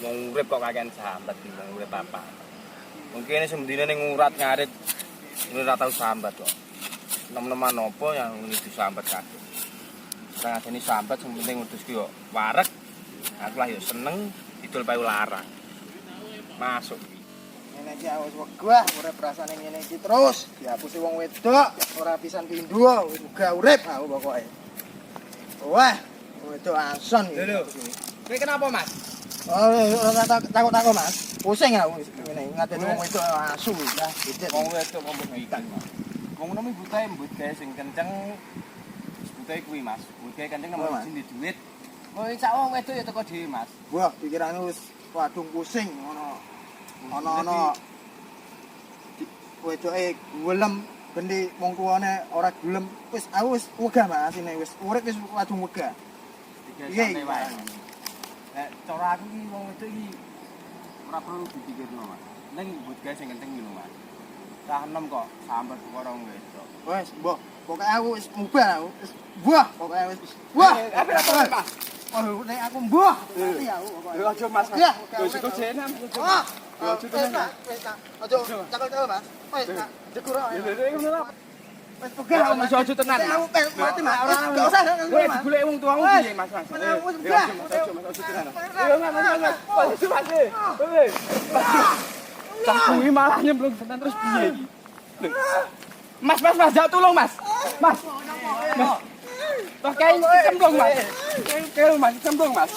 Wong urip kok kakean sambat wong urip apa. Mungkin semdine ning urat ngarit ora tau sambat kok. Nem-neman apa yang ini disambat kabeh. Saya ngajeni sambat sing penting wedhusku yo wareg. Aku lah yo seneng idul payu larang. Masuk iki. Ngene iki wis wegah urip rasane ngene iki terus dihapusi wong wedok ora pisan pindho wis uga urip aku pokoke. Wah, wedok ason iki. Lho. Kowe kenapa, Mas? Oh, ora takut-takut Mas. Pusing aku ngene ngadeni wong wedok asu lah. Wong wedok kok bikin, Mas. Wong ngono mi butahe mbut gawe sing kenceng. Butahe kuwi, Mas. Mbut gawe kenceng nang sing di duit. Kok sak wong wedok ya teko dhewe, Mas. Wah, pikirane wis wadung pusing ngono. Ana wedoke gelem bendi wong tuane ora gelem wis aku wis wegah Mas ini wis urip wis wadung wegah. Iki wae. Nek cara aku iki wong wedok iki ora perlu dipikirno, Mas. Ning mbut gawe sing kenceng iki lho, Mas. Cah enom kok sambat karo wong wedok. Wes, mbok, pokoke aku wis mubah aku. Wis buah, pokoke wis. Wah, apa Mas? Oh, nek aku mbuh, mati aku pokoke. Lho aja Mas. Ya, Lho siku jenam. Ah, aja tenan. Aja cakal-cakal Mas. Wes, jegur ae. Lho ngono lho. Wes pegah Mas. Aja tenan. Aku mati Mas. Enggak usah Kowe digoleki wong tuamu piye, Mas? Wis pegah. Aja tenan. Lho Mas. Aja Mas. Wes. Cah kuwi malah nyemplung tenan terus piye iki? Mas, jak tulung Mas. Mas. Toh kae cemplung Mas. Kae Mas cemplung Mas.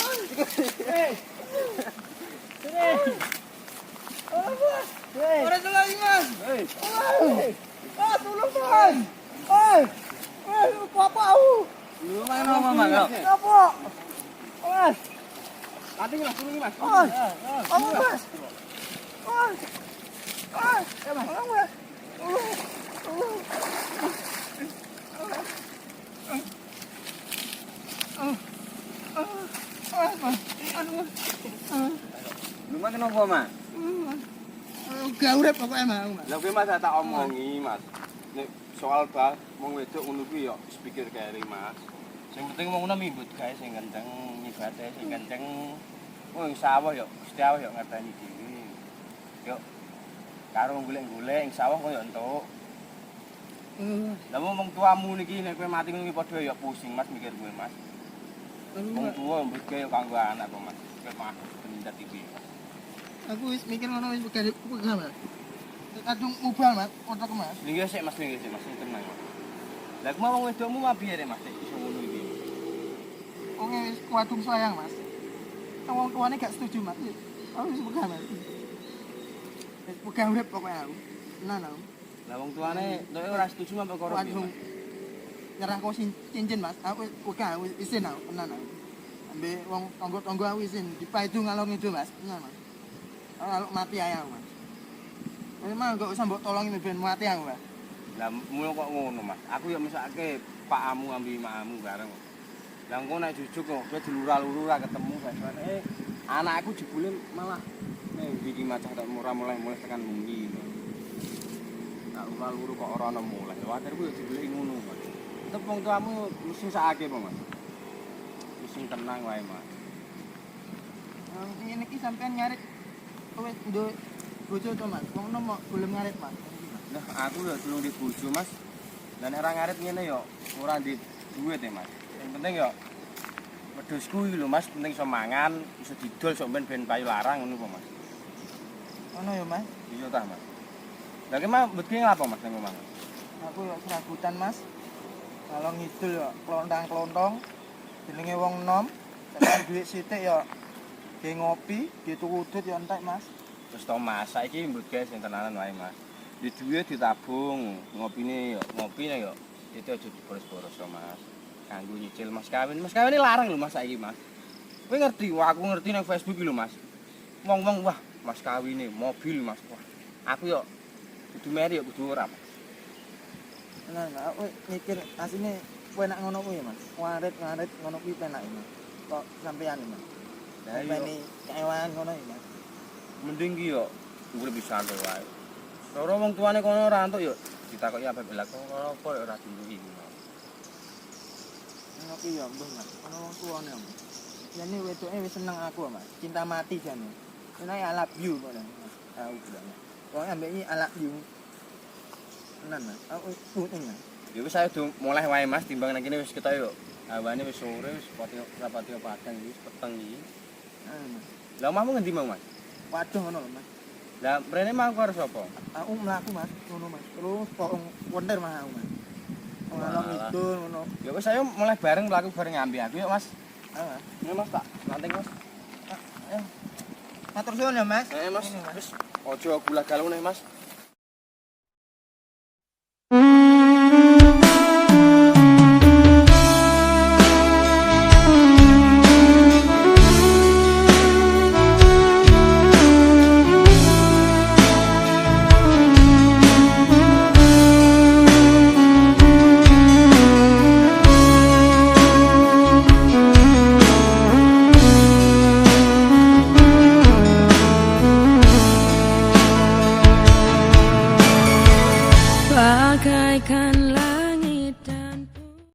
Ora lagi Mas. Ah, tolong Mas. Apa aku? Lu mana Mas? Apa? Mas. Nanti Mas turun Mas. Apa Mas? Mas. Lu mana kenapa Mas? Gak urip pokoke mau Mas. Lah kowe Mas tak omongi Mas. Nek soal bah wong wedok ngono kuwi ya pikir kere Mas. Sing penting wong ngono mimbut gawe sing kenceng, nyibate sing kenceng. Wong sawah ya Gusti Allah ya ngerteni dhewe. Yo karo golek-golek ing sawah kok ya entuk. Lah wong tuamu niki nek kowe mati ngono iki padha ya pusing Mas mikir kowe Mas. Wong tuwa mbut gawe kanggo anak kok Mas. Kowe mah pendat iki. Aku wis mikir ngono wis pegah Mas. Kadung mubal Mas, otak Mas. Linggih sik Mas, tenang. Lah kuwi wong wedokmu mah piye Mas iso ngono iki? Oke, wis kuadung sayang Mas. Wong tuane gak setuju Mas. Aku wis pegah Mas. Wis pegah urip pokoke aku. Tenan aku. Lah wong tuane nek ora setuju mah perkara piye? Waduh. Nyerah kok cincin Mas. Aku pegah wis isin aku, tenan aku. Ambe wong tangga-tangga aku isin dipaidu ngalor ngidul Mas. Tenan Mas. Kalau mati ae aku Mas. Memang enggak usah mbok tolongi ben mati aku Mas. Lah mulu kok ngono Mas. Aku ya mesake pakmu ambi makmu bareng. Lah engko nek jujuk kok kowe dilura-lura ketemu basane anakku jebule malah ning iki macah tak mulai tekan mungi. Tak luru kok ora ono mulai. Watirku ya digoleki ngono Mas. Tetep wong tuamu mesti sakake apa Mas? Mesti tenang wae Mas. Ngene iki sampean nyarit wis nduk bojo to Mas. Wong nom golem ngarit Mas. Nah, aku ya durung di bojo Mas. Lah nek ora ngarit ngene ya ora di duit ya Mas. Yang penting ya wedhusku iki lho Mas, penting iso mangan, iso didol sok ben payu larang ngono apa Mas. Ngono ya Mas. Iya ta Mas. Lah ki mah mbet ki ngapa Mas nang omah? Aku ya serabutan Mas. Kalau ngidul ya klontang-klontong. Jenenge wong nom, nek duit sithik ya ge ngopi, dituku udut ya entek Mas. Terus to Mas, saiki mbet gawe sing tenanan wae Mas. Di duit ditabung, ngopine ya itu aja diboros-boros to Mas. Kanggo nyicil Mas kawin. Mas kawin larang lho Mas saiki Mas. Kowe ngerti, wah aku ngerti nang Facebook iki lho Mas. Wong-wong wah Mas kawine mobil Mas. Wah, aku yo kudu meri yo kudu ora Mas. Nah, aku mikir asine enak ngono kuwi Mas. Ngarit ngono kuwi penak Mas. Kok sampean Mas. Lah ini kewan ngono ya Mas. Mending ki yo urip bisa wae. Loro wong tuane kono ora entuk yo ditakoki apa belak apa ora diluwi. Ngono ki ya mbuh Mas. Ono wong tuane Mas. jane wedoke wis seneng aku Mas. Cinta mati jane. Ini I love you kok. Aku bilang. Wong ambek iki I love you. Tenan Mas. Aku puting Mas. Ya wis ayo mulai wae Mas timbang nang kene wis ketok yo. Awane wis sore wis rapati padang iki peteng iki. Mas. Lah omahmu ngendi mau Mas? Waduh ngono Mas. Lah mrene mau karo sapa? Aku mlaku Mas, ngono Mas. Terus kok wonder Mas aku Mas. Ngalong itu ngono. Ya wis ayo mulai bareng mlaku bareng ngambil aku yuk Mas. Ah, Mas. Ini Mas tak lanting Mas. Matur suwun ya Mas. Mas. Ini, Mas. Wis aja gula galau nih Mas. Bagaikan